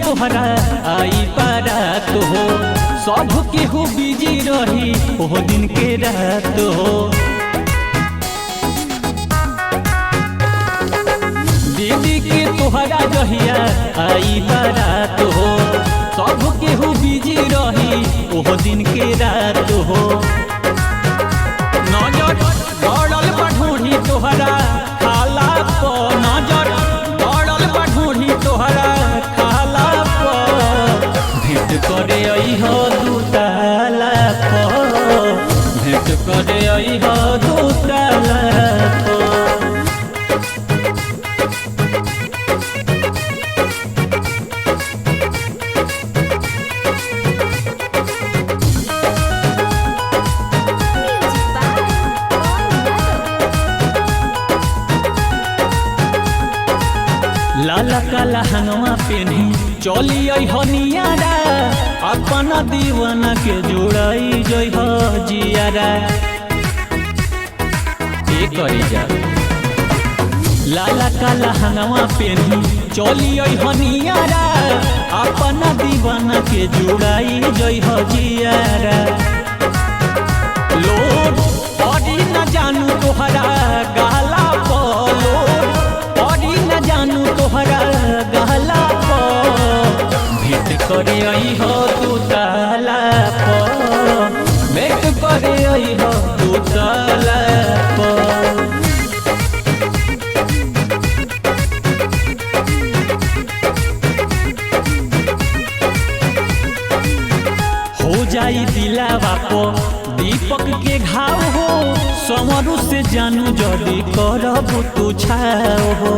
तोहरा आई बारात हो, सब केहू बिजी रही ओह दिन के रात हो। दीदी के तोहरा जहिया आई बारात हो, सब केहू बिजी रही ओह दिन के रात हो। नजर गड़ल बढ़ोही तोहरा खाला प, नजर गड़ल बढ़ोही तोहरा खाला प, भेंट करे अइह दू ताला प, भेंट करे अइह दू ताला प। लाला काला हनवा पेनी चली हनियारा, अपना दीवाना के जोड़ाई जई हो जियारा। करी जा लाला काला हनवा पेनी चली हनियारा, अपना दीवाना के जोड़ाई जई हो जियारा। लोग पड़ी न जानू तोहरा गाला प, लोग पड़ी न जानू तोहरा गाला प, भेंट करे अइह दू ताला प, भेंट करे अइह दू ताला प। हो जाई दिलावा प दीपक के घाव हो, समरू से जानू जदी करब तू छाओ हो।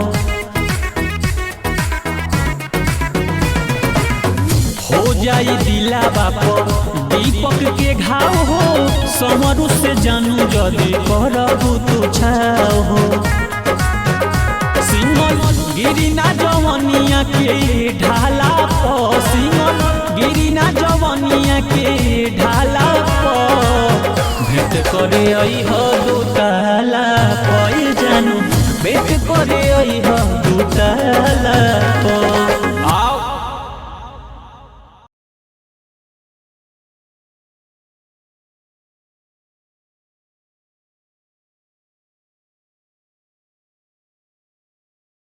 हो जाई दिलावा प दीपक के घाव हो, समरू से जानू जदी करब तू छाओ हो। सिंगल गिरिना जवनिया के ढाला प, सिंगल गिरिना जवनिया के ढाला प, भेंट करे अइह दू ताला प, जानू भेंट करे अइह दू ताला प।